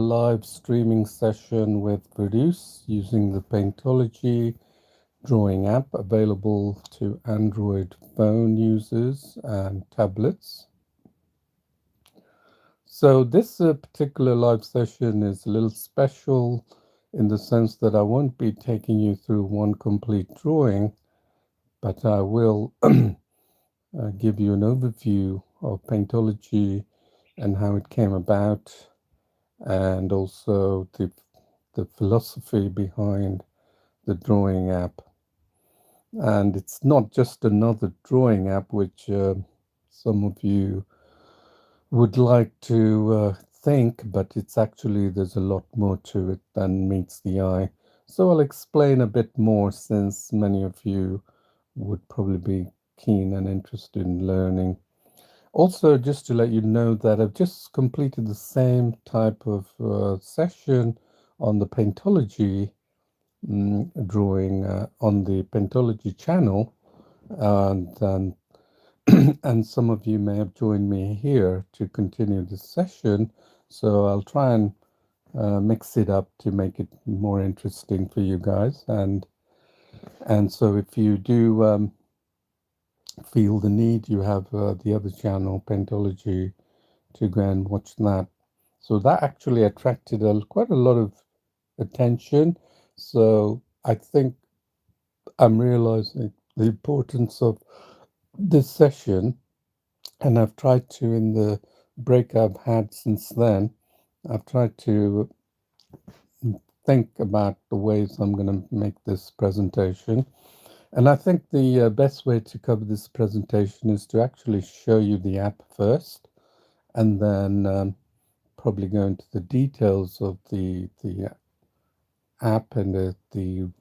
live streaming session with Ferdouse using the Paintology drawing app available to Android phone users and tablets. So this particular live session is a little special in the sense that I won't be taking you through one complete drawing, but I will give you an overview of Paintology and how it came about, and also the philosophy behind the drawing app. And it's not just another drawing app, which some of you would like to think, but it's actually, there's a lot more to it than meets the eye. So I'll explain a bit more, since many of you would probably be keen and interested in learning. Also, just to let you know that I've just completed the same type of session on the Paintology drawing on the Paintology channel, and and some of you may have joined me here to continue this session. So I'll try and mix it up to make it more interesting for you guys. And so if you do feel the need, you have the other channel, Paintology, to go and watch that. So that actually attracted quite a lot of attention. So I think I'm realizing the importance of this session, and I've tried to, in the break I've had since then, I've tried to think about the ways I'm going to make this presentation. And I think the best way to cover this presentation is to actually show you the app first, and then probably go into the details of the app and the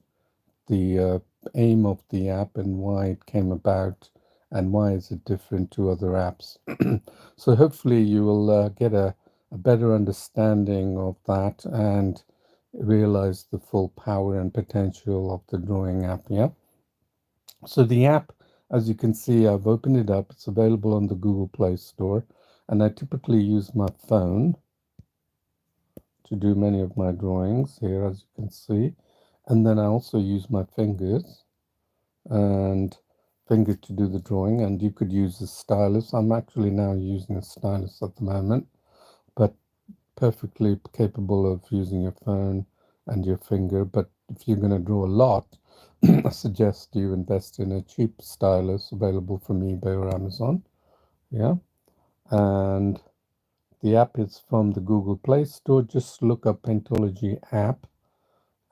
aim of the app and why it came about and why is it different to other apps. So hopefully you will get a better understanding of that and realize the full power and potential of the drawing app. Yeah. So the app, as you can see, I've opened it up. It's available on the Google Play Store, and I typically use my phone to do many of my drawings here, as you can see. And then I also use my fingers to do the drawing, and you could use a stylus. I'm actually now using a stylus at the moment, but perfectly capable of using your phone and your finger. But if you're going to draw a lot, I suggest you invest in a cheap stylus available from eBay or Amazon. Yeah. And the app is from the Google Play Store. Just look up Paintology app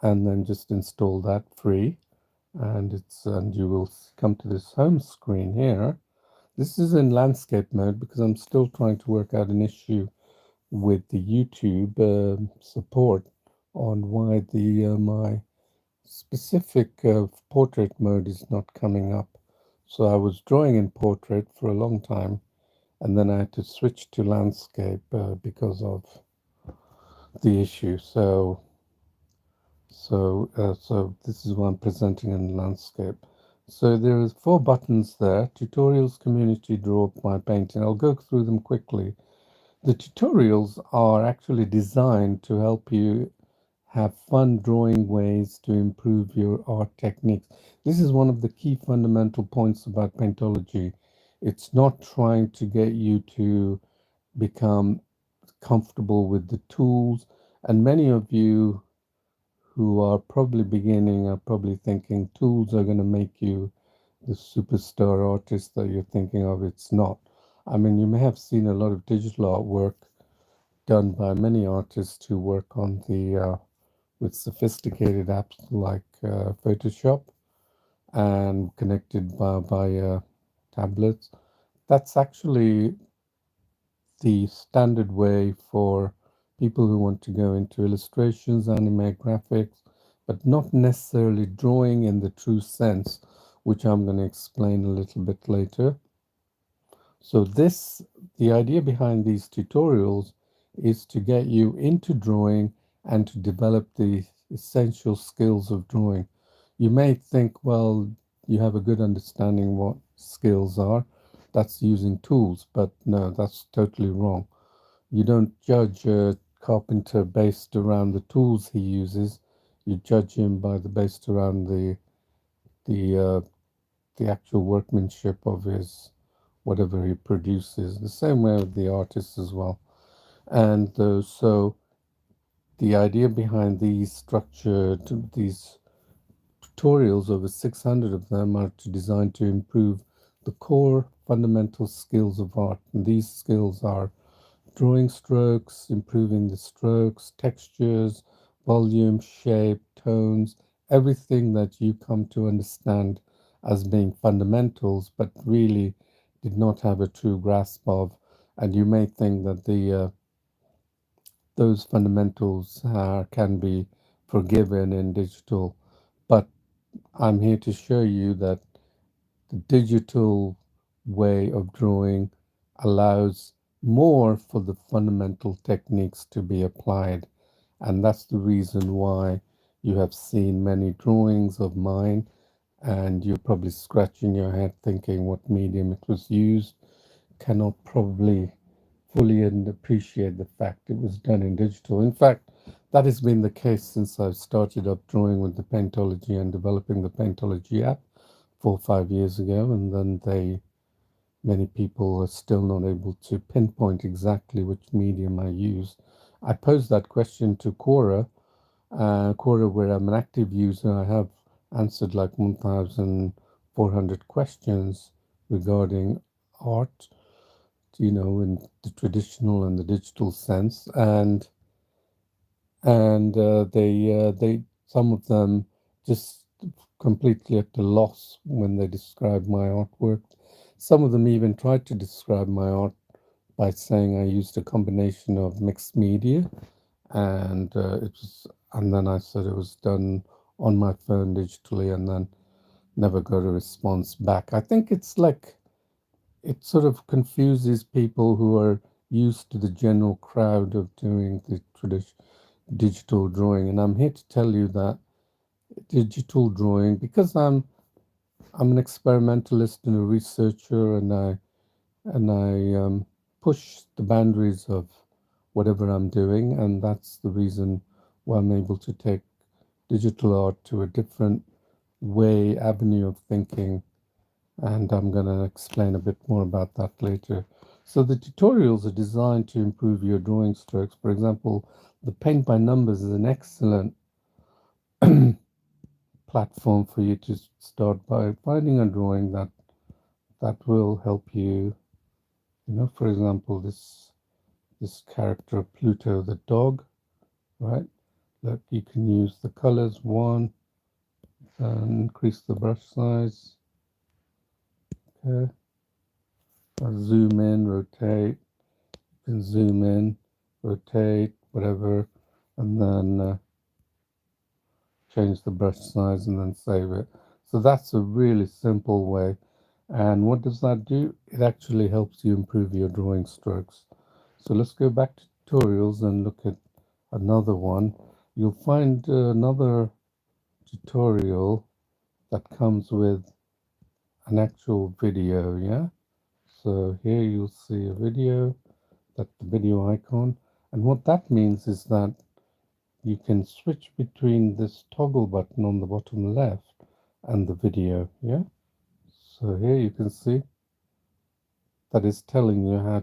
and then just install that free. And you will come to this home screen here. This is in landscape mode because I'm still trying to work out an issue with the YouTube support on why my specific portrait mode is not coming up. So I was drawing in portrait for a long time, and then I had to switch to landscape because of the issue. So this is what I'm presenting in landscape. So there is 4 buttons there: tutorials, community, draw, my painting. I'll go through them quickly. The tutorials are actually designed to help you have fun drawing ways to improve your art techniques. This is one of the key fundamental points about Paintology. It's not trying to get you to become comfortable with the tools. And many of you who are probably beginning are probably thinking tools are going to make you the superstar artist that you're thinking of. It's not. I mean, you may have seen a lot of digital artwork done by many artists who work on the with sophisticated apps like Photoshop and connected by tablets. That's actually the standard way for people who want to go into illustrations, anime, graphics, but not necessarily drawing in the true sense, which I'm going to explain a little bit later. So the idea behind these tutorials is to get you into drawing and to develop the essential skills of drawing. You may think, well, you have a good understanding what skills are. That's using tools, but no, that's totally wrong. You don't judge a carpenter based around the tools he uses. You judge him by the based around the uh, the actual workmanship of his whatever he produces. The same way with the artists as well. And so the idea behind these tutorials, over 600 of them, are designed to improve the core fundamental skills of art. And these skills are drawing strokes, improving the strokes, textures, volume, shape, tones, everything that you come to understand as being fundamentals, but really did not have a true grasp of. And you may think that those fundamentals can be forgiven in digital, but I'm here to show you that the digital way of drawing allows more for the fundamental techniques to be applied. And that's the reason why you have seen many drawings of mine, and you're probably scratching your head thinking what medium it was used. Cannot probably fully and appreciate the fact it was done in digital. In fact, that has been the case since I started up drawing with the Paintology and developing the Paintology app 4 or 5 years ago, and then many people are still not able to pinpoint exactly which medium I use. I posed that question to Quora, where I'm an active user. I have answered like 1,400 questions regarding art, in the traditional and the digital sense, and they some of them just completely at a loss when they describe my artwork. Some of them even tried to describe my art by saying I used a combination of mixed media, and and then I said it was done on my phone digitally, and then never got a response back. I think it sort of confuses people who are used to the general crowd of doing the digital drawing, and I'm here to tell you that digital drawing, because I'm an experimentalist and a researcher, and I push the boundaries of whatever I'm doing, and that's the reason why I'm able to take digital art to a different avenue of thinking, and I'm going to explain a bit more about that later. So the tutorials are designed to improve your drawing strokes. For example, the Paint by Numbers is an excellent platform for you to start by finding a drawing that will help you. For example, this character Pluto the dog, right? Look, you can use the colors one and increase the brush size. Okay, zoom in, rotate. You can zoom in, rotate, whatever, and then change the brush size and then save it. So that's a really simple way. And what does that do? It actually helps you improve your drawing strokes. So let's go back to tutorials and look at another one. You'll find another tutorial that comes with an actual video, yeah? So here you'll see a video, that the video icon. And what that means is that you can switch between this toggle button on the bottom left and the video, yeah? So here you can see that is telling you how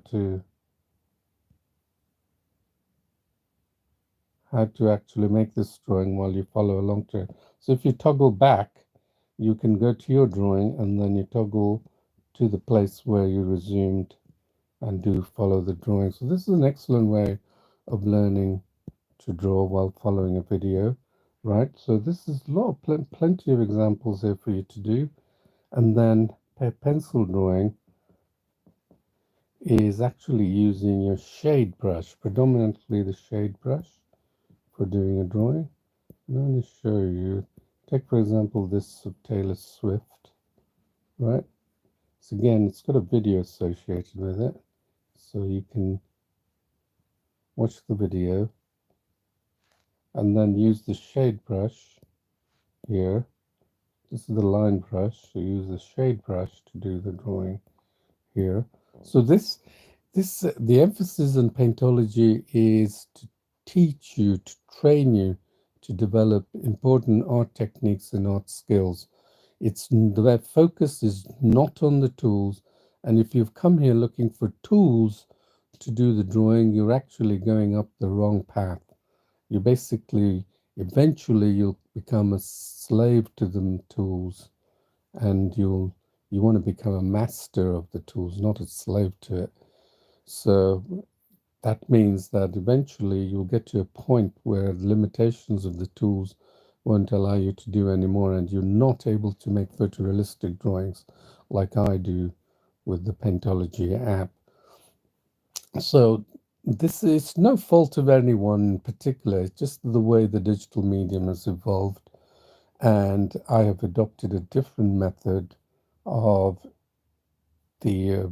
to actually make this drawing while you follow along to it. So if you toggle back, you can go to your drawing and then you toggle to the place where you resumed and do follow the drawing. So this is an excellent way of learning to draw while following a video, right? So this is a lot of plenty of examples here for you to do. And then pencil drawing is actually using your shade brush, predominantly the shade brush, for doing a drawing. I'm going to show you. Take, for example, this of Taylor Swift, right? So again, it's got a video associated with it, so you can watch the video and then use the shade brush here. This is the line brush, so use the shade brush to do the drawing here. So the emphasis in Paintology is teach you, to train you to develop important art techniques and art skills. It's the focus is not on the tools. And if you've come here looking for tools to do the drawing, you're actually going up the wrong path. You basically, eventually, you'll become a slave to the tools, and you want to become a master of the tools, not a slave to it. So that means that eventually you'll get to a point where the limitations of the tools won't allow you to do anymore, and you're not able to make photorealistic drawings like I do with the Paintology app. So this is no fault of anyone in particular, it's just the way the digital medium has evolved, and I have adopted a different method of the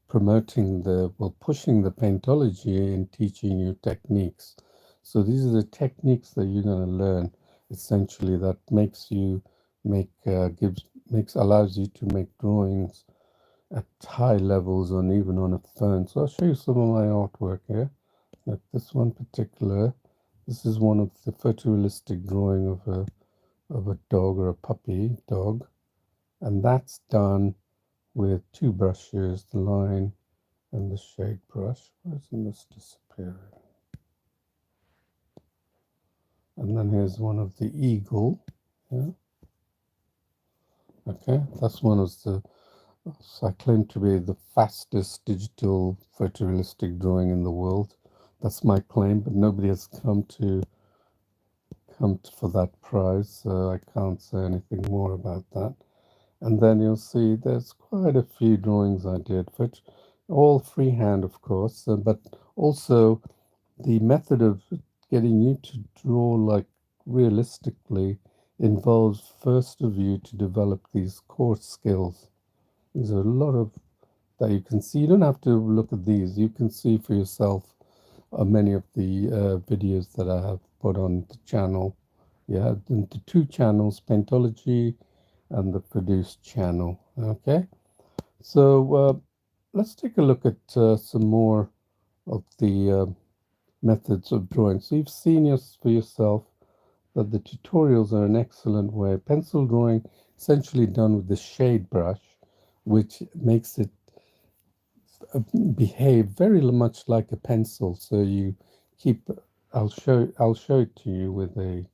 promoting the, well, pushing the Paintology and teaching you techniques. So these are the techniques that you're going to learn essentially that makes you make allows you to make drawings at high levels and even on a phone. So I'll show you some of my artwork here. Like this one particular, this is one of the photorealistic drawing of a dog or a puppy dog, and that's done with two brushes, the line and the shade brush. Where's this disappearing? And then here's one of the eagle. Yeah. Okay, that's one of the, I claim to be the fastest digital photorealistic drawing in the world. That's my claim, but nobody has for that prize, so I can't say anything more about that. And then you'll see there's quite a few drawings I did, all freehand, of course, but also the method of getting you to draw like realistically involves first of you to develop these core skills. There's a lot of that you can see. You don't have to look at these. You can see for yourself many of the videos that I have put on the channel. Yeah, the two channels, Paintology and the Ferdouse channel. Okay, so let's take a look at some more of the methods of drawing. So you've seen for yourself that the tutorials are an excellent way. Pencil drawing essentially done with the shade brush, which makes it behave very much like a pencil. So you keep, I'll show it to you with a,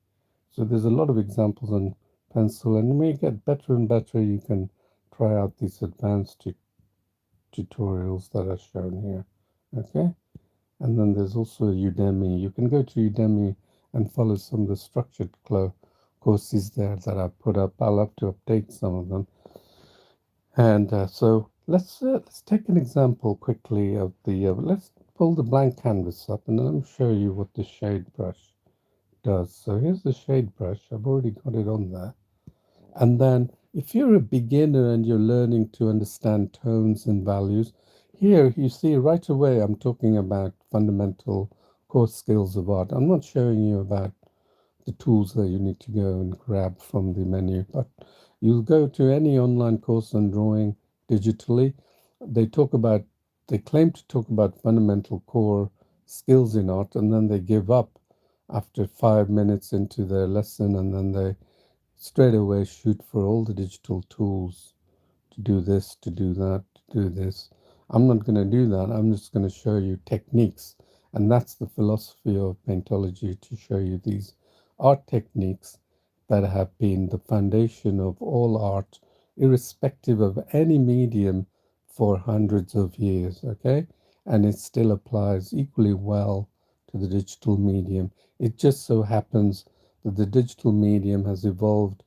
so there's a lot of examples on pencil, and when you get better and better, you can try out these advanced tutorials that are shown here. Okay. And then there's also Udemy. You can go to Udemy and follow some of the structured courses there that I've put up. I'll have to update some of them. And so let's take an example quickly of the, let's pull the blank canvas up and then I'll show you what the shade brush does. So here's the shade brush. I've already got it on there. And then if you're a beginner and you're learning to understand tones and values, here you see right away I'm talking about fundamental core skills of art. I'm not showing you about the tools that you need to go and grab from the menu, but you'll go to any online course on drawing digitally. They claim to talk about fundamental core skills in art, and then they give up after 5 minutes into their lesson, and then they straight away shoot for all the digital tools to do this, to do that, to do this. I'm not going to do that. I'm just going to show you techniques. And that's the philosophy of Paintology, to show you these art techniques that have been the foundation of all art, irrespective of any medium for hundreds of years, okay? And it still applies equally well to the digital medium. It just so happens that the digital medium has evolved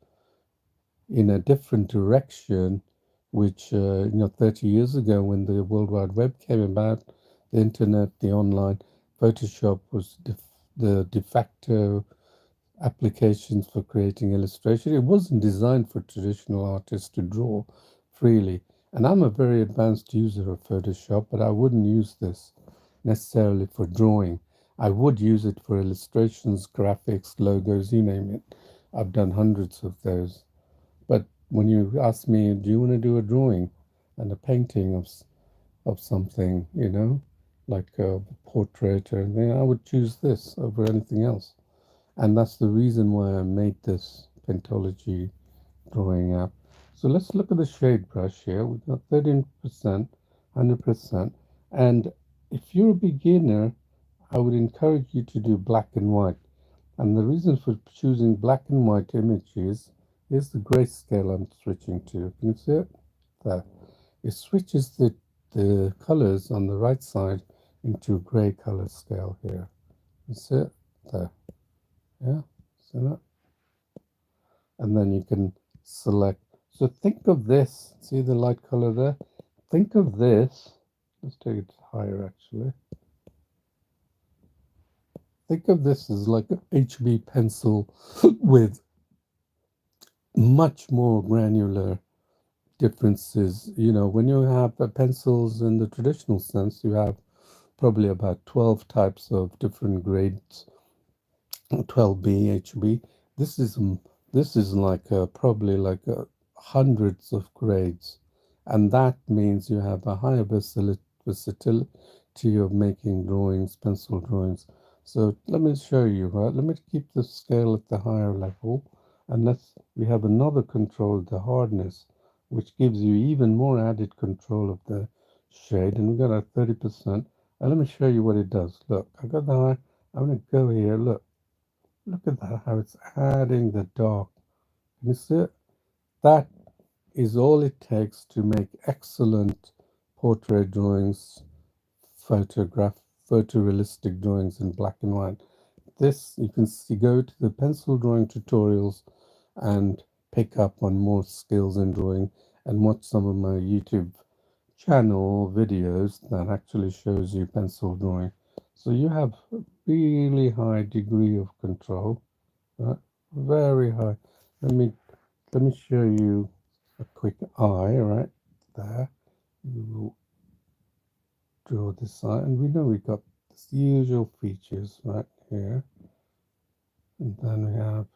in a different direction, which 30 years ago, when the World Wide Web came about, the internet, the online, Photoshop was the de facto applications for creating illustration. It wasn't designed for traditional artists to draw freely. And I'm a very advanced user of Photoshop, but I wouldn't use this necessarily for drawing. I would use it for illustrations, graphics, logos, you name it. I've done hundreds of those. But when you ask me, do you want to do a drawing and a painting of something, like a portrait or anything, I would choose this over anything else. And that's the reason why I made this Paintology drawing app. So let's look at the shade brush here. We've got 13%, 100%. And if you're a beginner, I would encourage you to do black and white. And the reason for choosing black and white images is the grayscale I'm switching to. Can you see it? There. It switches the colors on the right side into gray color scale here. You see it? There. Yeah? See that? And then you can select. So think of this. See the light color there? Think of this. Let's take it higher actually. Think of this as like an HB pencil with much more granular differences. You know, when you have pencils in the traditional sense, you have probably about 12 types of different grades, 12B, HB. This is like probably like hundreds of grades, and that means you have a higher versatility of making drawings, pencil drawings. So let me show you, right? Let me keep the scale at the higher level, and we have another control, the hardness, which gives you even more added control of the shade, and we've got a 30%. And let me show you what it does. Look, I got the high. I'm going to go here. Look at that, how it's adding the dark. Can you see it? That is all it takes to make excellent portrait drawings, photorealistic drawings in black and white. This, you can see, go to the pencil drawing tutorials and pick up on more skills in drawing and watch some of my YouTube channel videos that actually shows you pencil drawing. So you have a really high degree of control, right? Very high. Let me show you a quick eye right there. You draw this eye, and we know we got this usual features right here, and then we have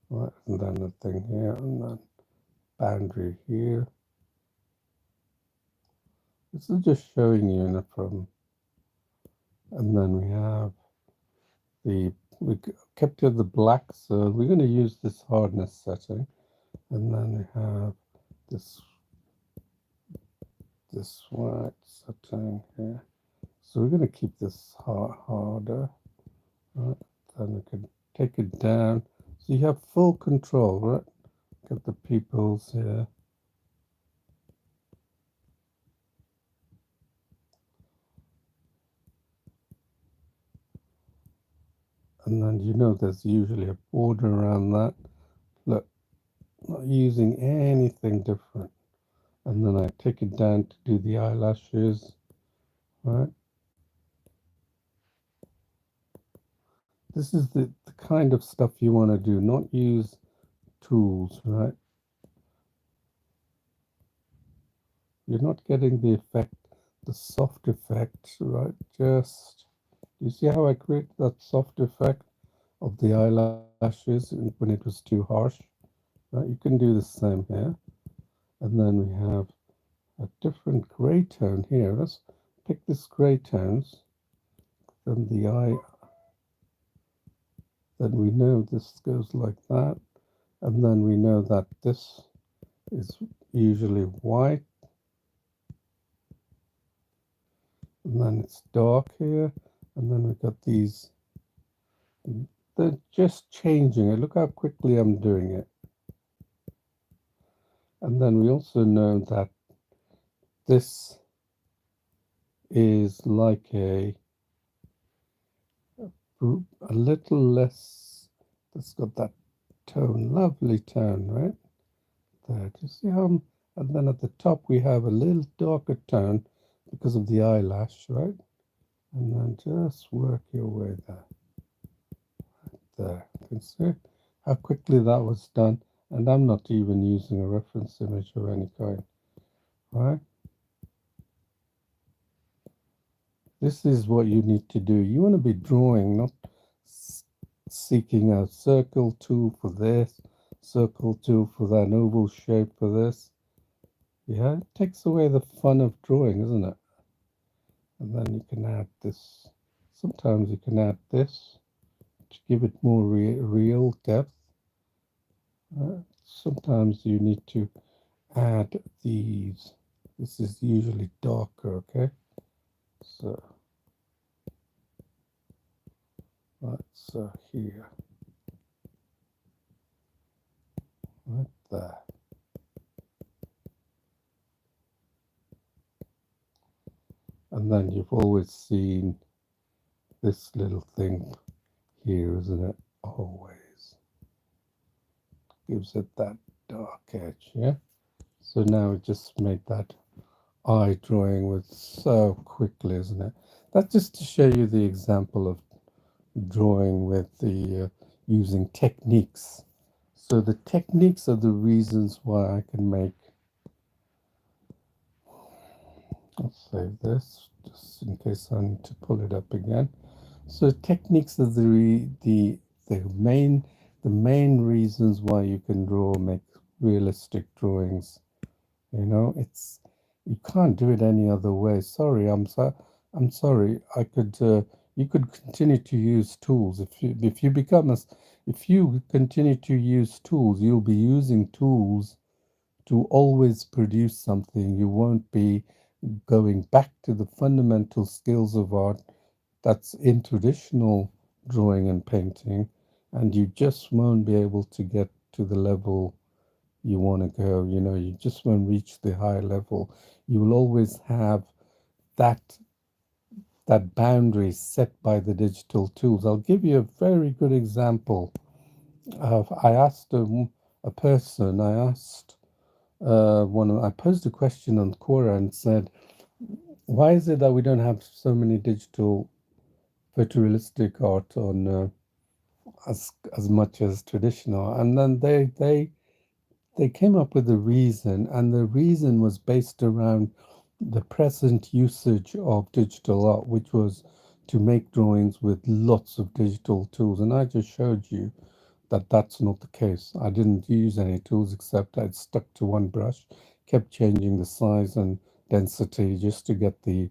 right, and then the thing here, and then boundary here. This is just showing you in a from, and then we have we kept it the black, so we're going to use this hardness setting, and then we have this white setting here. So we're going to keep this harder, right? Then we can take it down. So you have full control, right? Get the pupils here. And then you know there's usually a border around that. Look, not using anything different. And then I take it down to do the eyelashes, right? This is the kind of stuff you want to do, not use tools, right? You're not getting the effect, the soft effect, right? Just, you see how I create that soft effect of the eyelashes when it was too harsh? Right? You can do the same here. And then we have a different gray tone here. Let's pick this gray tones. Then the eye, then we know this goes like that. And then we know that this is usually white. And then it's dark here. And then we've got these. They're just changing it. Look how quickly I'm doing it. And then we also know that this is like a little less, it's got that tone, lovely tone, right? There, do you see how, and then at the top we have a little darker tone because of the eyelash, right? And then just work your way there. There, you can see how quickly that was done, and I'm not even using a reference image of any kind, right? This is what you need to do. You want to be drawing, not seeking a circle tool for this, circle tool for that, oval shape for this. Yeah, it takes away the fun of drawing, isn't it? And then you can add this. Sometimes you can add this to give it more real depth. Sometimes you need to add these. This is usually darker, okay? So that's here, right there. And then you've always seen this little thing here, isn't it? Always gives it that dark edge, yeah? So now we just made that eye drawing with so quickly, isn't it? That's just to show you the example of drawing with the using techniques. So the techniques are the reasons why I can make. Let's save this just in case I need to pull it up again. So techniques are the main reasons why you can make realistic drawings. You know, it's you can't do it any other way. Sorry, I'm sorry. You could continue to use tools if you if you continue to use tools, you'll be using tools to always produce something. You won't be going back to the fundamental skills of art that's in traditional drawing and painting, and you just won't be able to get to the level you want to go. You know, you just won't reach the high level. You will always have that boundary set by the digital tools. I'll give you a very good example of I asked a person. I posed a question on Quora and said, "Why is it that we don't have so many digital photorealistic art on as much as traditional?" And then they came up with a reason, and the reason was based around the present usage of digital art, which was to make drawings with lots of digital tools. And I just showed you that that's not the case. I didn't use any tools except I'd stuck to one brush, kept changing the size and density just to get the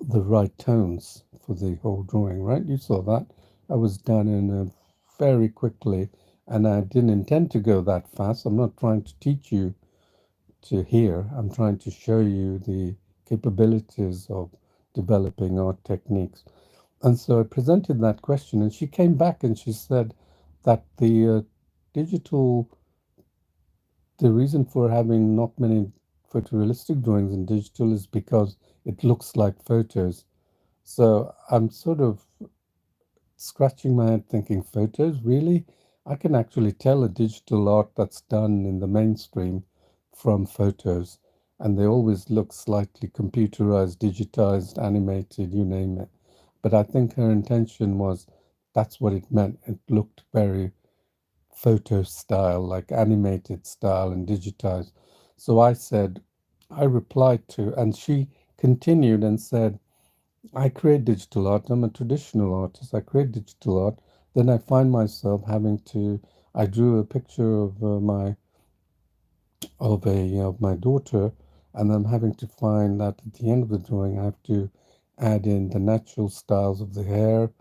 right tones for the whole drawing, right? You saw that. I was done in a very quickly, and I didn't intend to go that fast. I'm not trying to teach you to hear. I'm trying to show you the capabilities of developing art techniques. And so I presented that question, and she came back and she said that digital, the reason for having not many photorealistic drawings in digital is because it looks like photos. So I'm sort of scratching my head thinking, photos, really? I can actually tell a digital art that's done in the mainstream from photos, and they always look slightly computerized, digitized, animated, you name it. But I think her intention was that's what it meant. It looked very photo style, like animated style and digitized. So I replied to, and she continued and said, I create digital art. I'm a traditional artist. I create digital art. Then I find myself having to. I drew a picture of my daughter, and I'm having to find that at the end of the drawing, I have to add in the natural styles of the hair,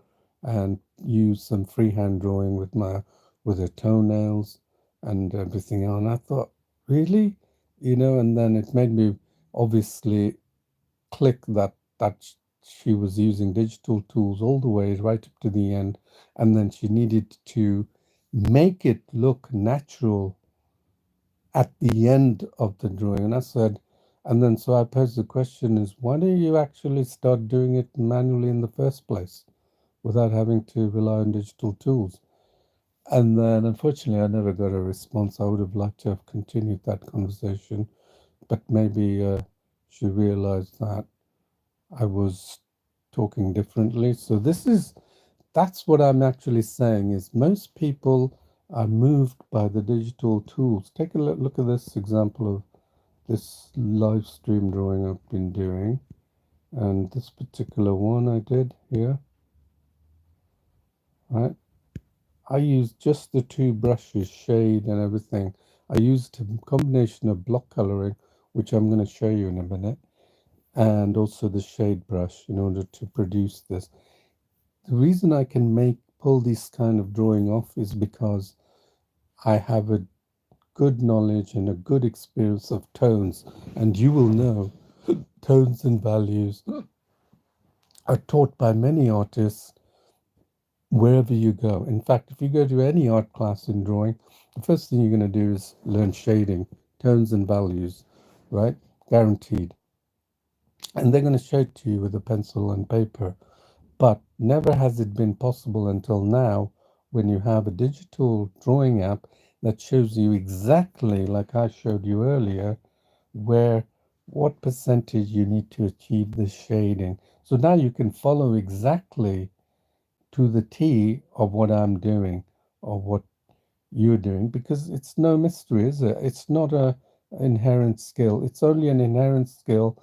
and use some freehand drawing with her toenails and everything else. And I thought, really, and then it made me obviously click that she was using digital tools all the way right up to the end, and then she needed to make it look natural at the end of the drawing. And I said, and then so I posed the question is, why don't you actually start doing it manually in the first place without having to rely on digital tools? And then unfortunately I never got a response. I would have liked to have continued that conversation, but maybe she realized that I was talking differently. So that's what I'm actually saying is most people are moved by the digital tools. Take a look at this example of this live stream drawing I've been doing, and this particular one I did here, right? I used just the two brushes, shade and everything. I used a combination of block coloring which I'm going to show you in a minute, and also the shade brush in order to produce this. The reason I can pull this kind of drawing off is because I have a good knowledge and a good experience of tones, and you will know tones and values are taught by many artists wherever you go. In fact, if you go to any art class in drawing, the first thing you're going to do is learn shading, tones and values, right? Guaranteed. And they're going to show it to you with a pencil and paper. But never has it been possible until now when you have a digital drawing app that shows you exactly, like I showed you earlier, where what percentage you need to achieve the shading. So now you can follow exactly to the T of what I'm doing or what you're doing because it's no mystery, is it? It's not a inherent skill. It's only an inherent skill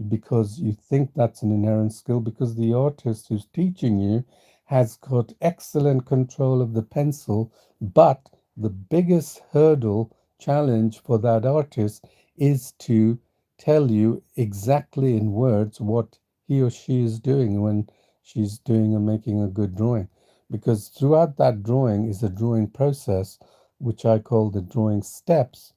because you think that's an inherent skill because the artist who's teaching you has got excellent control of the pencil, but the biggest hurdle challenge for that artist is to tell you exactly in words what he or she is doing when she's doing and making a good drawing because throughout that drawing is a drawing process, which I call the drawing steps,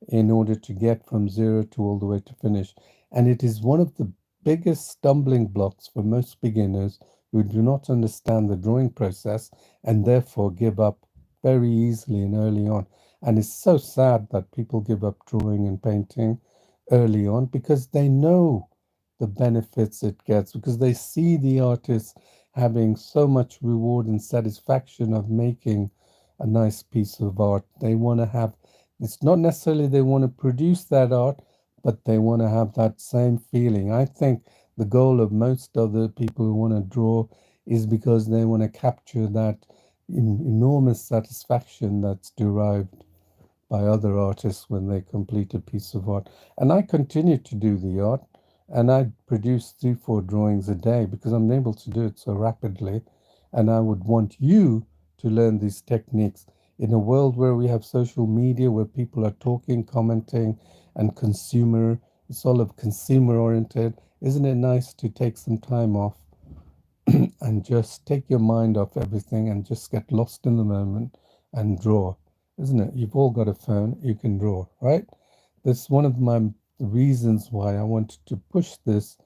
in order to get from zero to all the way to finish. And it is one of the biggest stumbling blocks for most beginners who do not understand the drawing process and therefore give up very easily and early on. And it's so sad that people give up drawing and painting early on because they know the benefits it gets, because they see the artist having so much reward and satisfaction of making a nice piece of art. They want to have, it's not necessarily they want to produce that art, but they want to have that same feeling. I think the goal of most other people who want to draw is because they want to capture that enormous satisfaction that's derived by other artists when they complete a piece of art. And I continue to do the art and I produce 3, 4 drawings a day because I'm able to do it so rapidly. And I would want you to learn these techniques in a world where we have social media, where people are talking, commenting, and it's all of consumer oriented. Isn't it nice to take some time off and just take your mind off everything and just get lost in the moment and draw, isn't it? You've all got a phone, you can draw, right? That's one of my reasons why I wanted to push this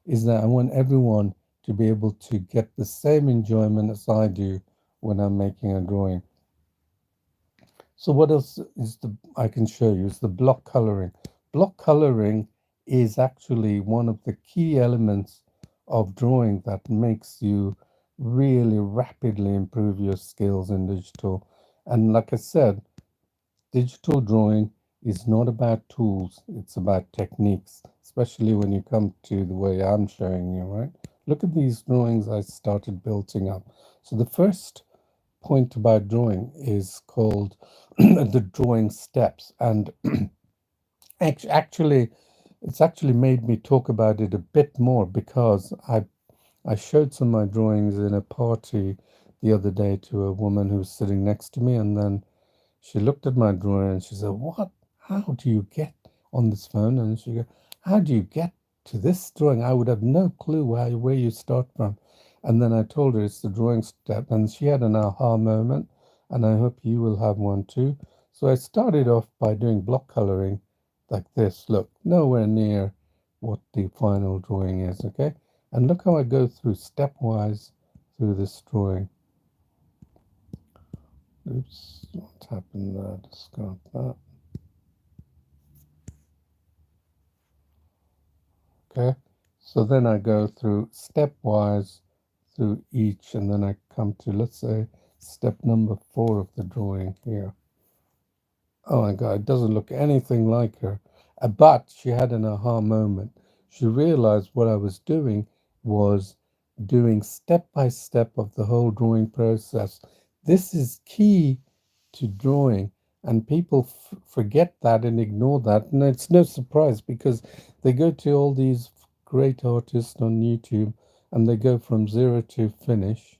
is that I want everyone to be able to get the same enjoyment as I do when I'm making a drawing. So what else is the I can show you is the block coloring. Block coloring is actually one of the key elements of drawing that makes you really rapidly improve your skills in digital. And like I said, digital drawing is not about tools, it's about techniques, especially when you come to the way I'm showing you, right? Look at these drawings I started building up. So the first point about drawing is called the drawing steps. And actually, it's actually made me talk about it a bit more because I showed some of my drawings in a party the other day to a woman who was sitting next to me, and then she looked at my drawing and she said, "What? How do you get on this phone?" And she go, "How do you get to this drawing? I would have no clue where you start from." And then I told her it's the drawing step, and she had an aha moment, and I hope you will have one too. So I started off by doing block coloring like this. Look, nowhere near what the final drawing is, okay? And look how I go through stepwise through this drawing. Oops, what happened there? Discard that. Okay, so then I go through stepwise through each, and then I come to, let's say, step number 4 of the drawing here. Oh my God, it doesn't look anything like her. But she had an aha moment. She realized what I was doing was doing step by step of the whole drawing process. This is key to drawing, and people forget that and ignore that. And it's no surprise because they go to all these great artists on YouTube and they go from zero to finish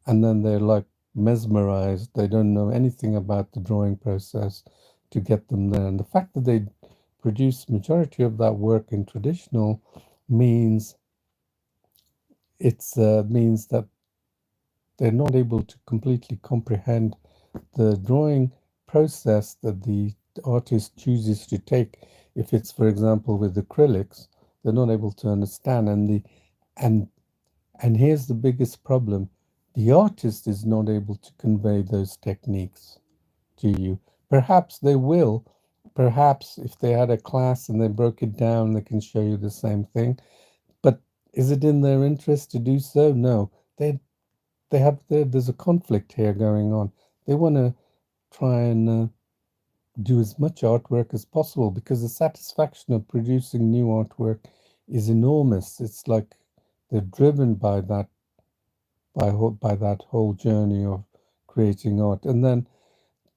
and then they're like mesmerized. They don't know anything about the drawing process to get them there. And the fact that they produce majority of that work in traditional means means that they're not able to completely comprehend the drawing process that the artist chooses to take. If it's, for example, with acrylics, they're not able to understand, and and here's the biggest problem: the artist is not able to convey those techniques to you. Perhaps they will. Perhaps if they had a class and they broke it down, they can show you the same thing. But is it in their interest to do so? No. There's a conflict here going on. They want to try and do as much artwork as possible because the satisfaction of producing new artwork is enormous. It's like they're driven by by that whole journey of creating art. And then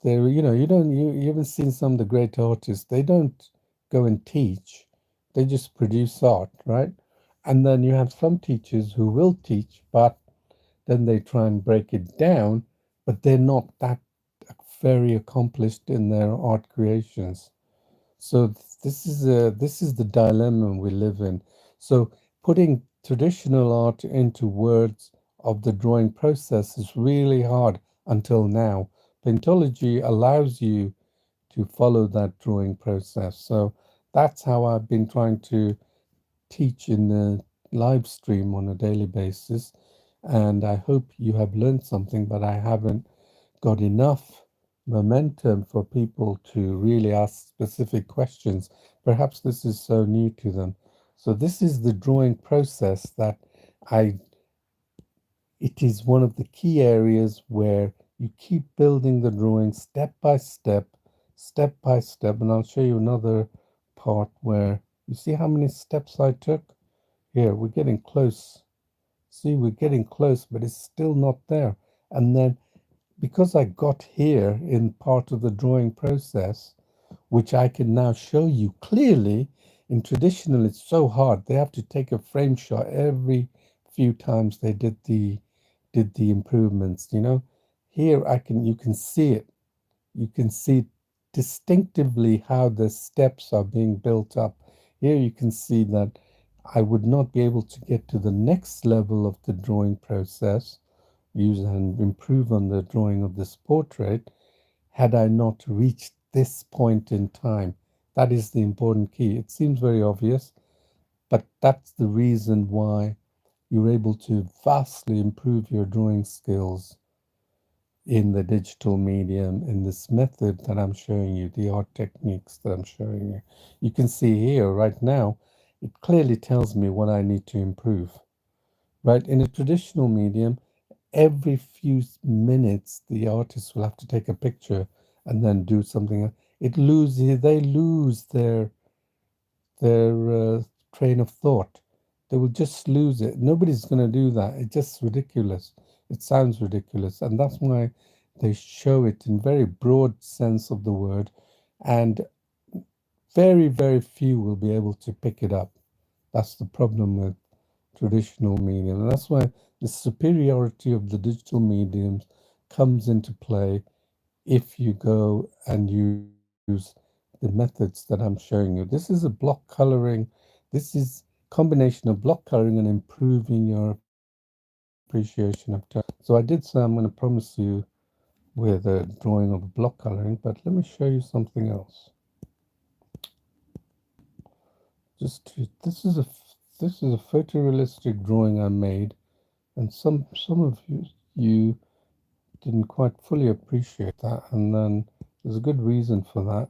there, you haven't seen some of the great artists. They don't go and teach. They just produce art, right? And then you have some teachers who will teach, but then they try and break it down, but they're not that very accomplished in their art creations. So this is the dilemma we live in. So putting traditional art into words of the drawing process is really hard until now. Paintology allows you to follow that drawing process. So that's how I've been trying to teach in the live stream on a daily basis. And I hope you have learned something, but I haven't got enough momentum for people to really ask specific questions. Perhaps this is so new to them. So this is the drawing process that I it is one of the key areas where you keep building the drawing step by step. And I'll show you another part where you see how many steps I took. Here, we're getting close. See, we're getting close, but it's still not there. And then because I got here in part of the drawing process, which I can now show you clearly, in traditional it's so hard. They have to take a frame shot every few times they did the improvements, you know. Here you can see it. You can see distinctively how the steps are being built up. Here you can see that I would not be able to get to the next level of the drawing process, use and improve on the drawing of this portrait, had I not reached this point in time. That is the important key. It seems very obvious, but that's the reason why you're able to vastly improve your drawing skills in the digital medium in this method that I'm showing you, the art techniques that I'm showing you. You can see here right now, it clearly tells me what I need to improve. Right? In a traditional medium, every few minutes the artist will have to take a picture and then do something. They lose their train of thought. They will just lose it. Nobody's going to do that. It's just ridiculous. It sounds ridiculous, and that's why they show it in very broad sense of the word, and very few will be able to pick it up. That's the problem with traditional medium, and that's why the superiority of the digital mediums comes into play if you go and use the methods that I'm showing you. This is a block coloring. This is combination of block coloring and improving your appreciation of tone. So I did say I'm going to promise you with a drawing of block coloring, but let me show you something else. This is a photorealistic drawing I made, and some of you didn't quite fully appreciate that, and then there's a good reason for that.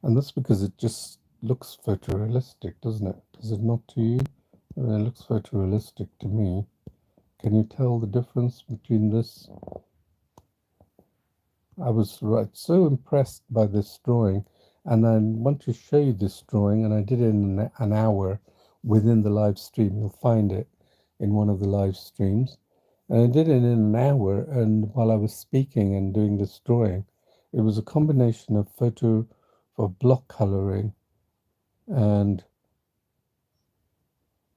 And that's because it just looks photorealistic, doesn't it? Does it not to you? I mean, it looks photorealistic to me. Can you tell the difference between this? I was so impressed by this drawing, and I want to show you this drawing, and I did it in an hour within the live stream. You'll find it in one of the live streams. And I did it in an hour, and while I was speaking and doing this drawing, it was a combination of block coloring and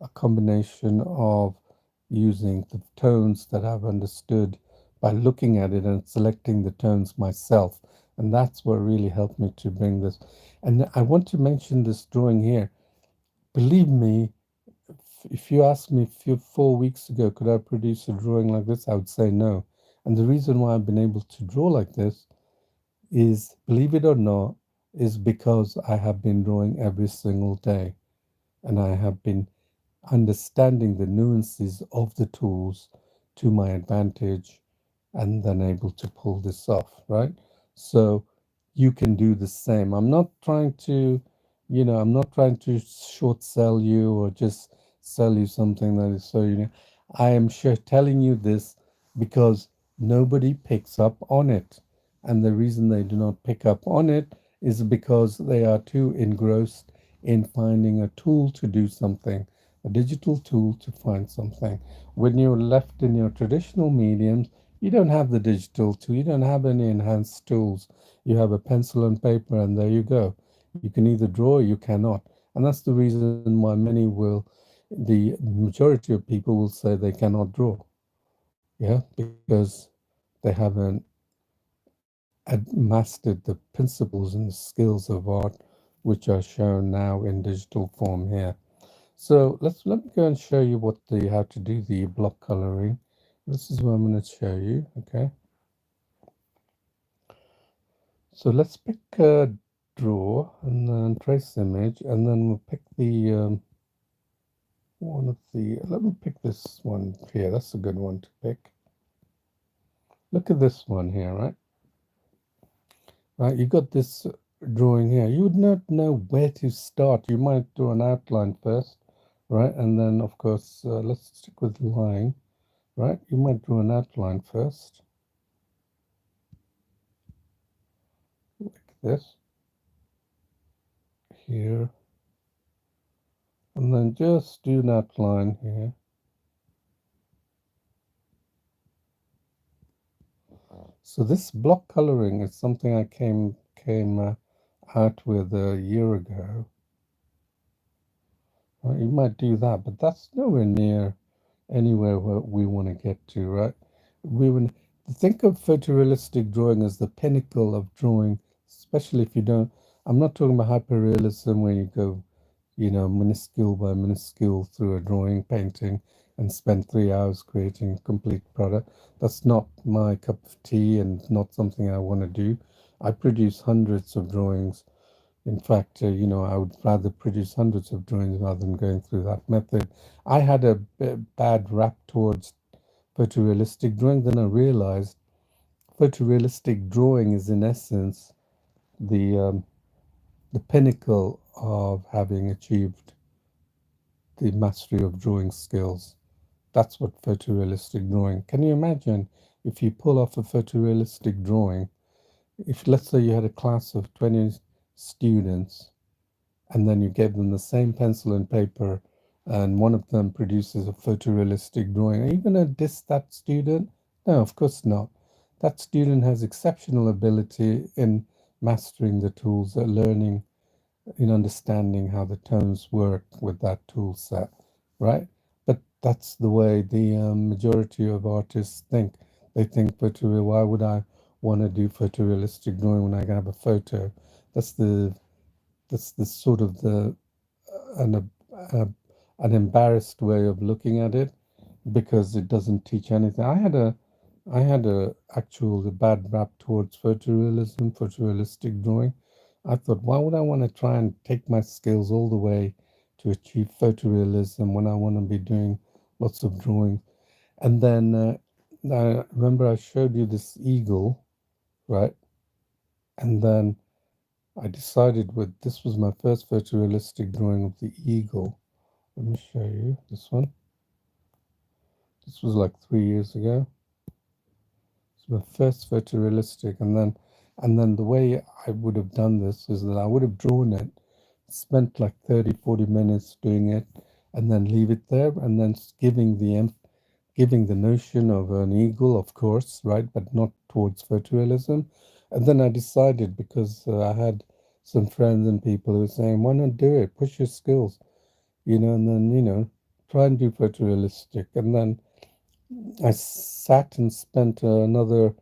a combination of using the tones that I've understood by looking at it and selecting the tones myself. And that's what really helped me to bring this. And I want to mention this drawing here. Believe me, if you asked me 4 weeks ago, could I produce a drawing like this? I would say no. And the reason why I've been able to draw like this is, believe it or not, is because I have been drawing every single day. And I have been understanding the nuances of the tools to my advantage and then able to pull this off, right? So you can do the same. I'm not trying to, I'm not trying to short sell you or just sell you something that is so unique. I am sure telling you this because nobody picks up on it. And the reason they do not pick up on it is because they are too engrossed in finding a tool to do something, a digital tool to find something. When you're left in your traditional mediums, you don't have the digital tool, you don't have any enhanced tools. You have a pencil and paper, and there you go. You can either draw or you cannot. And that's the reason why the majority of people will say they cannot draw. Yeah, because they haven't mastered the principles and the skills of art, which are shown now in digital form here. So let me go and show you how to do the block coloring. This is what I'm going to show you. Okay. So let's pick a draw and then trace image, and then we'll pick the one of the. Let me pick this one here. That's a good one to pick. Look at this one here, right? Right, you got this drawing here. You would not know where to start. You might do an outline first, right? And then, of course, let's stick with line, right? You might do an outline first, like this, here, and then just do an outline here. So this block coloring is something I came out with a year ago. Right? You might do that, but that's nowhere near anywhere where we want to get to, right? We would think of photorealistic drawing as the pinnacle of drawing, especially if you don't. I'm not talking about hyperrealism where you go, minuscule by minuscule through a drawing, painting, and spend 3 hours creating a complete product. That's not my cup of tea and not something I want to do. I produce hundreds of drawings. In fact, I would rather produce hundreds of drawings rather than going through that method. I had a bad rap towards photorealistic drawing, then I realized photorealistic drawing is, in essence, the um, the pinnacle of having achieved the mastery of drawing skills. That's what photorealistic drawing. Can you imagine if you pull off a photorealistic drawing? If, let's say, you had a class of 20 students and then you gave them the same pencil and paper, and one of them produces a photorealistic drawing, are you going to diss that student? No, of course not. That student has exceptional ability in mastering the tools, learning, in understanding how the tones work with that tool set, right? But that's the way the majority of artists think. They think photoreal. Why would I want to do photorealistic drawing when I can have a photo? That's the sort of the an uh, an embarrassed way of looking at it because it doesn't teach anything. I had a actual bad rap towards photorealism, photorealistic drawing. I thought, why would I want to try and take my skills all the way to achieve photorealism when I want to be doing lots of drawing? And then I remember I showed you this eagle, right? And then I decided this was my first photorealistic drawing of the eagle. Let me show you this one. This was like 3 years ago. It's my first photorealistic, and then the way I would have done this is that I would have drawn it, spent like 30, 40 minutes doing it, and then leave it there, and then giving the notion of an eagle, of course, right, but not towards photorealism. And then I decided because I had some friends and people who were saying, "Why not do it? Push your skills, and then try and do photorealistic." And then I sat and spent another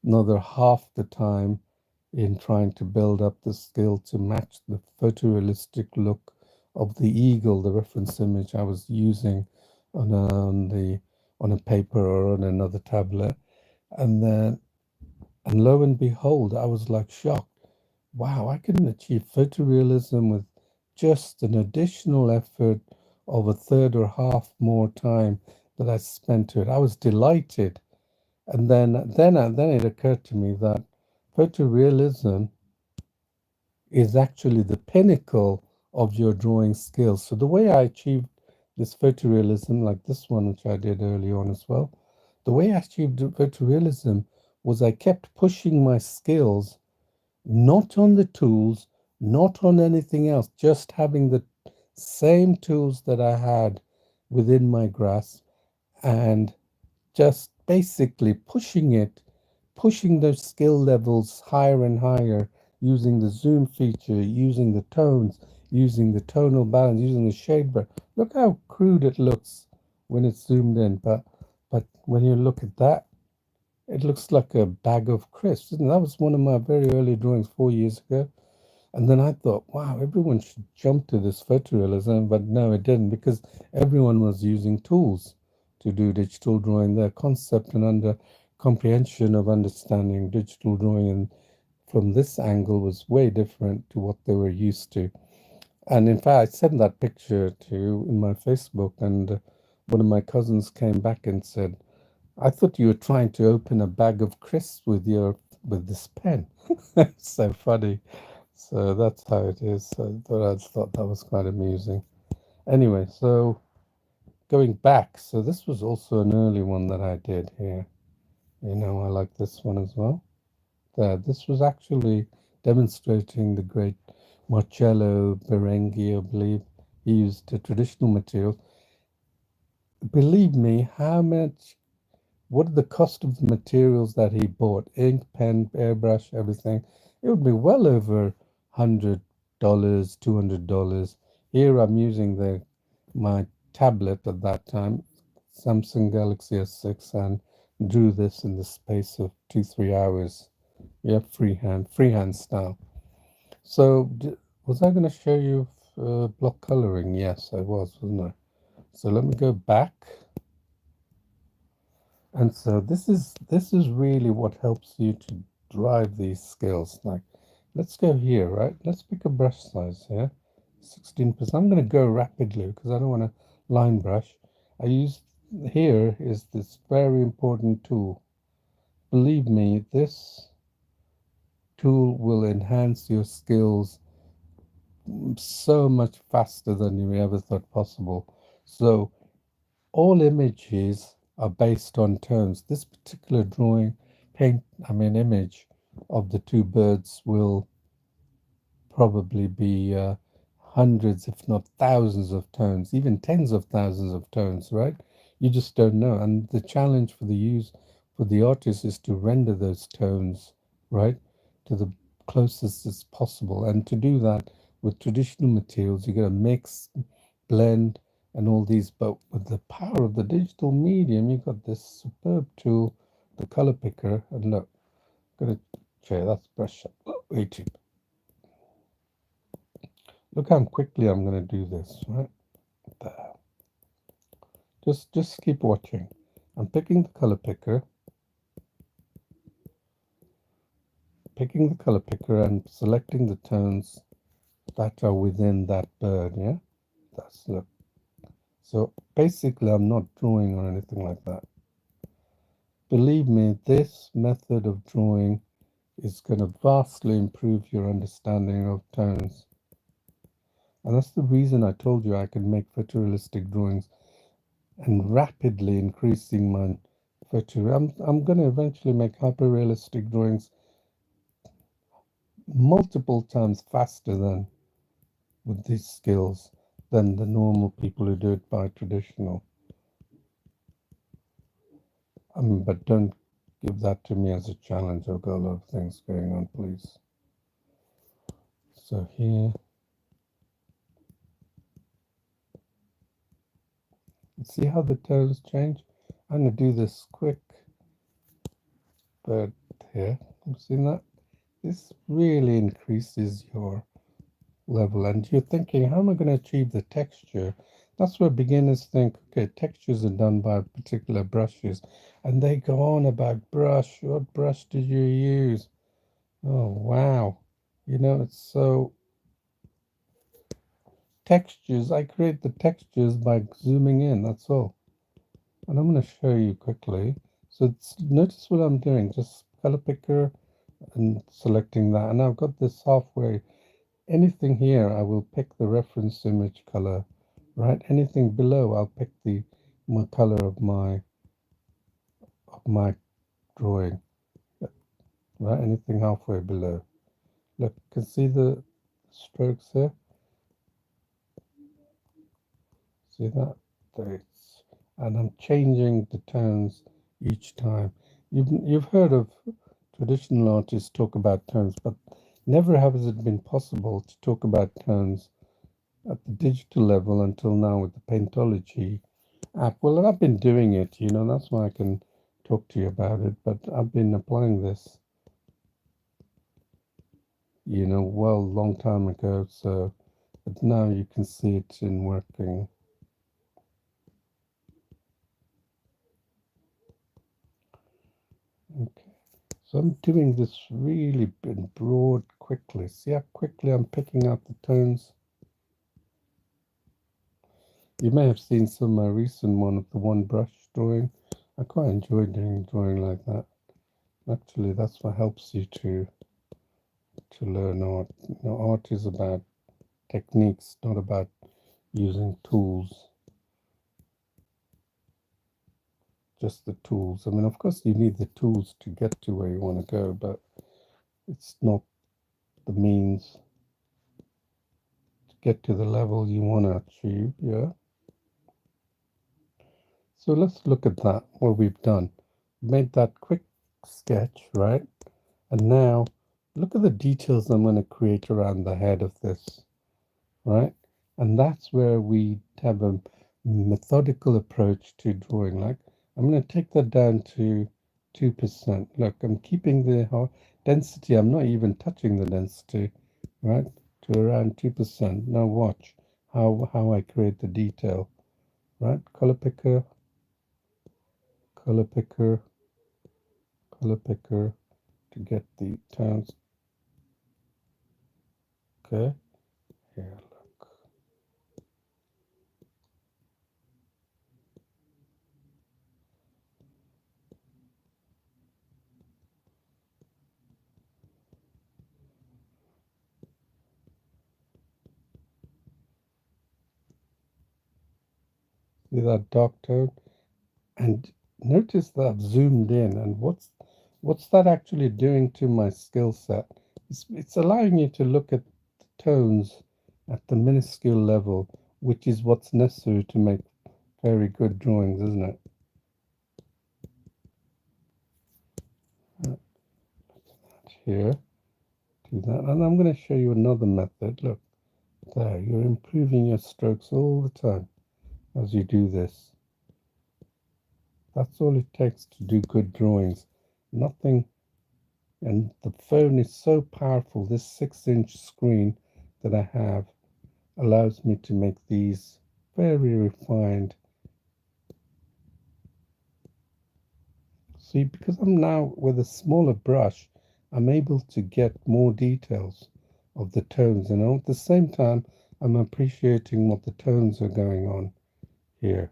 another half the time in trying to build up the skill to match the photorealistic look of the eagle, the reference image I was using on a paper or on another tablet. And then, and lo and behold, I was like shocked. Wow, I can achieve photorealism with just an additional effort of a third or half more time that I spent to it. I was delighted. And then it occurred to me that photorealism is actually the pinnacle of your drawing skills. So the way I achieved this photorealism, like this one, which I did early on as well, the way I achieved photorealism was I kept pushing my skills, not on the tools, not on anything else, just having the same tools that I had within my grasp and just basically pushing those skill levels higher and higher, using the zoom feature, using the tones, using the tonal balance, using the shade brush. Look how crude it looks when it's zoomed in, but when you look at that, it looks like a bag of crisps. And that was one of my very early drawings 4 years ago. And then I thought, wow, everyone should jump to this photorealism, but no, it didn't because everyone was using tools to do digital drawing. Their concept and under comprehension of understanding digital drawing and from this angle was way different to what they were used to. And in fact, I sent that picture to you in my Facebook, and one of my cousins came back and said, "I thought you were trying to open a bag of crisps with this pen." It's so funny. So that's how it is. So I just thought that was quite amusing. Anyway, so going back, so this was also an early one that I did here. I like this one as well. This was actually demonstrating the great Marcello Berenghi, I believe. He used a traditional material. Believe me, what are the cost of the materials that he bought? Ink, pen, airbrush, everything. It would be well over $100, $200. Here I'm using the my tablet at that time, Samsung Galaxy S6, and drew this in the space of 2, 3 hours. Yeah, freehand style. So was I going to show you block coloring? Yes, I was, wasn't I? So let me go back. And so this is really what helps you to drive these skills. Like, let's go here, right? Let's pick a brush size here, 16%. I'm going to go rapidly because I don't want to line brush. I use here is this very important tool. Believe me, this tool will enhance your skills so much faster than you ever thought possible. So all images are based on tones. This particular image of the two birds will probably be hundreds, if not thousands of tones, even tens of thousands of tones, right? You just don't know. And the challenge for the artist is to render those tones, right, to the closest as possible. And to do that with traditional materials, you got to mix, blend, and all these. But with the power of the digital medium, you got this superb tool, the color picker. And look, I'm gonna share that's brush up. Oh, way too. Look how quickly I'm gonna do this, right? There. Just keep watching. I'm picking the color picker, and selecting the tones that are within that bird, yeah? That's look. So basically I'm not drawing or anything like that. Believe me, this method of drawing is going to vastly improve your understanding of tones. And that's the reason I told you I can make photorealistic drawings and rapidly increasing my photo. I'm going to eventually make hyperrealistic drawings multiple times faster than with these skills than the normal people who do it by traditional. But don't give that to me as a challenge. I've got a lot of things going on, please. So here, see how the tones change? I'm going to do this quick, but here. You've seen that? This really increases your level, and you're thinking, how am I going to achieve the texture? That's where beginners think, okay, textures are done by particular brushes, and they go on about brush. What brush did you use? Oh, wow. It's so textures. I create the textures by zooming in, that's all. And I'm going to show you quickly. So notice what I'm doing, just color picker and selecting that. And I've got this halfway. Anything here, I will pick the reference image color, right? Anything below, I'll pick the color of my drawing, right? Anything halfway below. Look, you can see the strokes here. See that? And I'm changing the tones each time. You've heard of traditional artists talk about tones, but never has it been possible to talk about tones at the digital level until now with the Paintology app. Well, I've been doing it, that's why I can talk to you about it, but I've been applying this, long time ago, so, but now you can see it in working. Okay, so I'm doing this really broad quickly. See how quickly I'm picking out the tones? You may have seen some of my recent one of the one brush drawing. I quite enjoy doing drawing like that. Actually, that's what helps you to learn art. Art is about techniques, not about using tools. Just the tools. I mean, of course, you need the tools to get to where you want to go, but it's not the means to get to the level you want to achieve. Yeah. So let's look at that, what we've done. Made that quick sketch, right? And now look at the details I'm going to create around the head of this, right? And that's where we have a methodical approach to drawing. Like, I'm going to take that down to 2%. Look, I'm keeping the density. I'm not even touching the density, right? To around 2%. Now watch how I create the detail, right? Color picker, color picker, color picker to get the tones. Okay, here, look. See that dark tone? And notice that I've zoomed in, and what's that actually doing to my skill set? It's allowing you to look at the tones at the minuscule level, which is what's necessary to make very good drawings, isn't it? Here, do that, and I'm going to show you another method. Look, there, you're improving your strokes all the time as you do this. That's all it takes to do good drawings. Nothing. And the phone is so powerful. This 6-inch screen that I have allows me to make these very refined. See, because I'm now with a smaller brush, I'm able to get more details of the tones, and at the same time, I'm appreciating what the tones are going on here.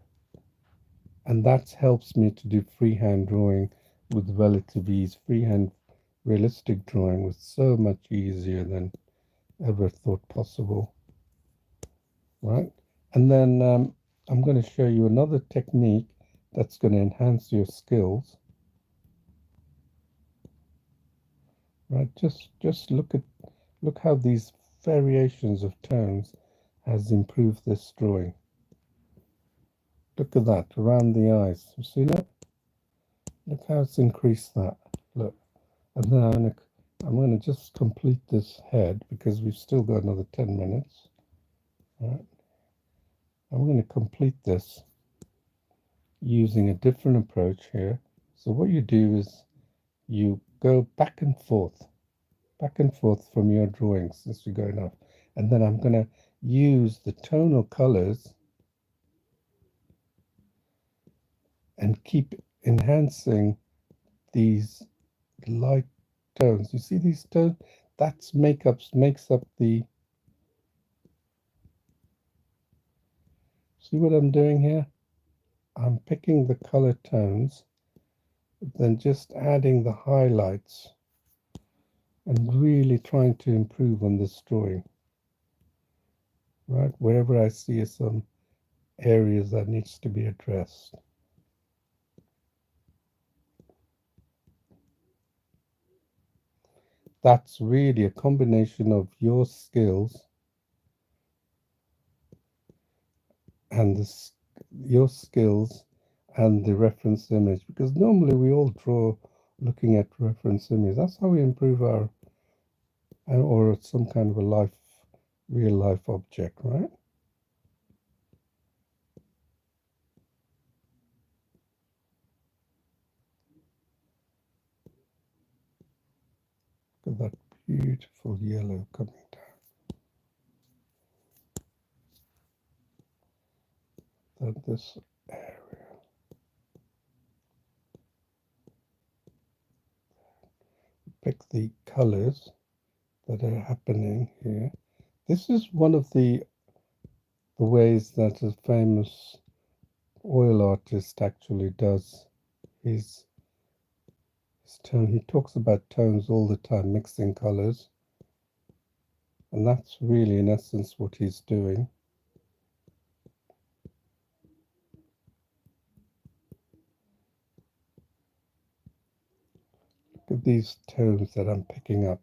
And that helps me to do freehand drawing with relative ease. Freehand realistic drawing was so much easier than ever thought possible, right? And then I'm going to show you another technique that's going to enhance your skills, right? Just look how these variations of tones has improved this drawing. Look at that around the eyes. You see that? Look how it's increased that. Look, and then I'm going to just complete this head because we've still got another 10 minutes. All right. I'm going to complete this using a different approach here. So what you do is you go back and forth from your drawings as you're going off. And then I'm going to use the tonal colors and keep enhancing these light tones. You see these tones? That's makes up the. See what I'm doing here? I'm picking the color tones, then just adding the highlights and really trying to improve on this drawing. Right, wherever I see some areas that needs to be addressed. That's really a combination of your skills and your skills and the reference image, because normally we all draw looking at reference image. That's how we improve our or some kind of a real life object, right? Look at that beautiful yellow coming down. This area. Pick the colors that are happening here. This is one of the ways that a famous oil artist actually does his tone. He talks about tones all the time, mixing colors. And that's really, in essence, what he's doing. Look at these tones that I'm picking up.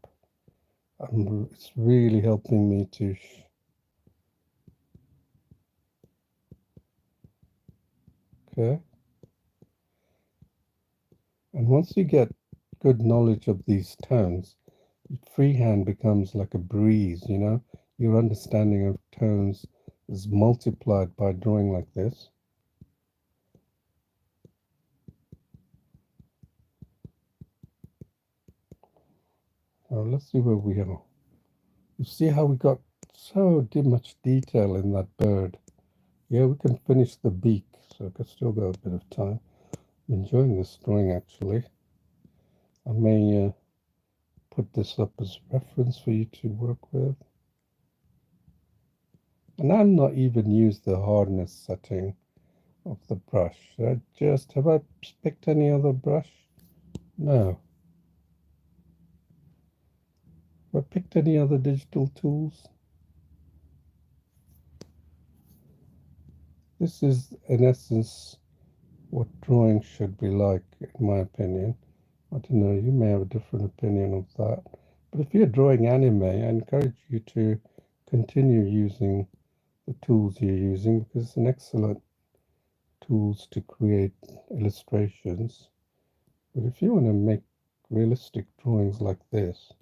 It's really helping me to okay. And once you get good knowledge of these tones, freehand becomes like a breeze, you know? Your understanding of tones is multiplied by drawing like this. Now let's see where we are. You see how we got so much detail in that bird. Yeah, we can finish the beak, so I could still go a bit of time. I'm enjoying this drawing actually. I may put this up as reference for you to work with. And I've not even used the hardness setting of the brush. Have I picked any other brush? No. Have I picked any other digital tools? This is, in essence, what drawing should be like, in my opinion. I don't know, you may have a different opinion of that. But if you're drawing anime, I encourage you to continue using the tools you're using because it's an excellent tools to create illustrations. But if you want to make realistic drawings like this,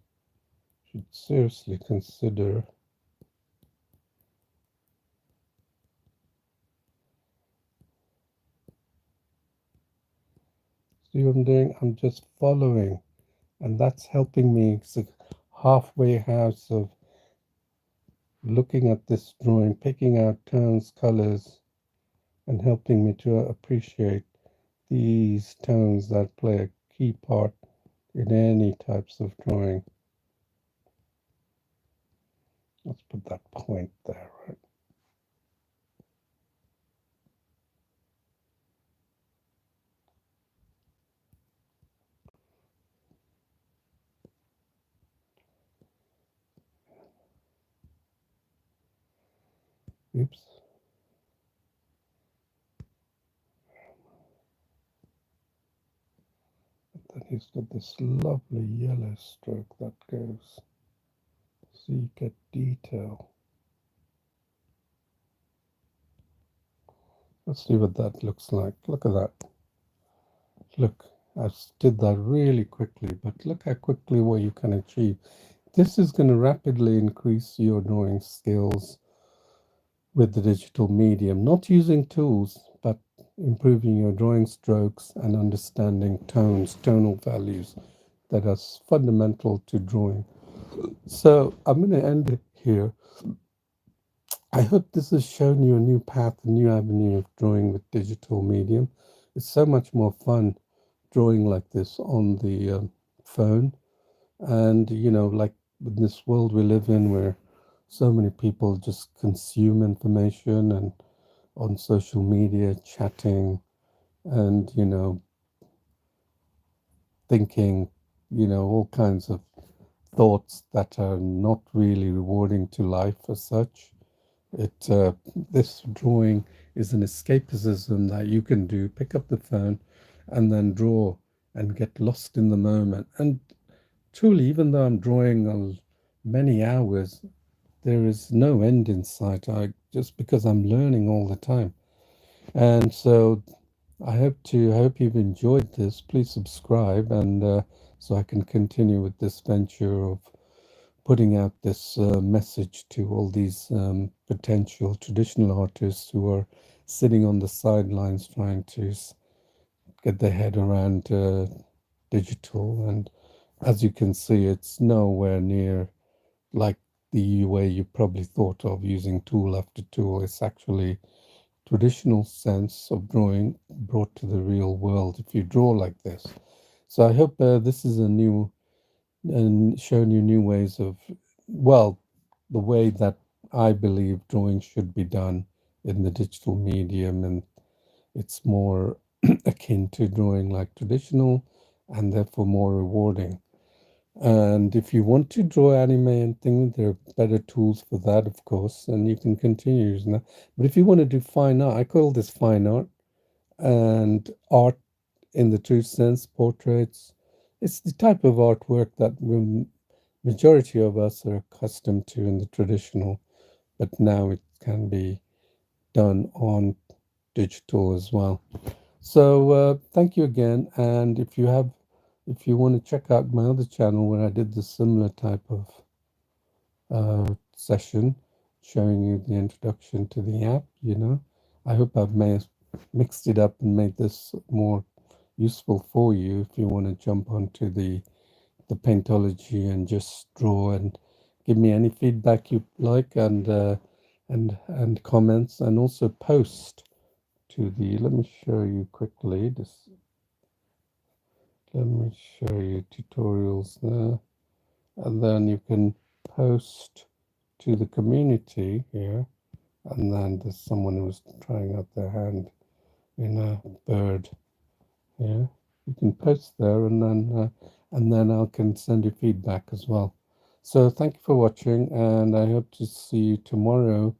you should seriously consider see what I'm doing? I'm just following, and that's helping me. It's a halfway house of looking at this drawing, picking out tones, colors, and helping me to appreciate these tones that play a key part in any types of drawing. Let's put that point there, right? Oops. Then he's got this lovely yellow stroke that goes, so you get detail. Let's see what that looks like. Look at that. Look, I did that really quickly, but look how quickly what you can achieve. This is going to rapidly increase your drawing skills with the digital medium, not using tools, but improving your drawing strokes and understanding tones, tonal values. that are fundamental to drawing. So I'm going to end it here. I hope this has shown you a new path, a new avenue of drawing with digital medium. It's so much more fun drawing like this on the phone. And, like in this world we live in where so many people just consume information and on social media, chatting and, thinking, all kinds of thoughts that are not really rewarding to life as such. This drawing is an escapism that you can do. Pick up the phone and then draw and get lost in the moment. And truly, even though I'm drawing many hours, there is no end in sight. Just because I'm learning all the time. And so I hope you've enjoyed this. Please subscribe, and so I can continue with this venture of putting out this message to all these potential traditional artists who are sitting on the sidelines trying to get their head around digital. And as you can see, it's nowhere near like the way you probably thought of using tool after tool. It's actually traditional sense of drawing brought to the real world if you draw like this. So I hope this is a new and shown you new ways of, well, the way that I believe drawing should be done in the digital medium, and it's more akin to drawing like traditional and therefore more rewarding. And if you want to draw anime and things, there are better tools for that, of course, and you can continue using that. But if you want to do fine art, I call this fine art and art in the true sense, portraits. It's the type of artwork that majority of us are accustomed to in the traditional, but now it can be done on digital as well. So thank you again, and if you want to check out my other channel where I did the similar type of session showing you the introduction to the app, I hope I've mixed it up and made this more useful for you if you want to jump onto the Paintology and just draw and give me any feedback you like and comments, and also post to the, let me show you quickly this, let me show you tutorials there, and then you can post to the community here, and then there's someone who's trying out their hand in a bird here. You can post there, and then I can send you feedback as well. So thank you for watching, and I hope to see you tomorrow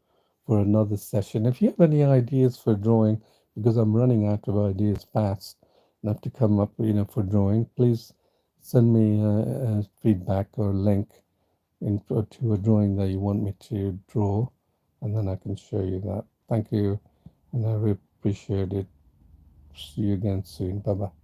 for another session. If you have any ideas for drawing, because I'm running out of ideas fast and have to come up, for drawing, please send me a feedback or link to a drawing that you want me to draw, and then I can show you that. Thank you, and I really appreciate it. See you again soon. Bye bye.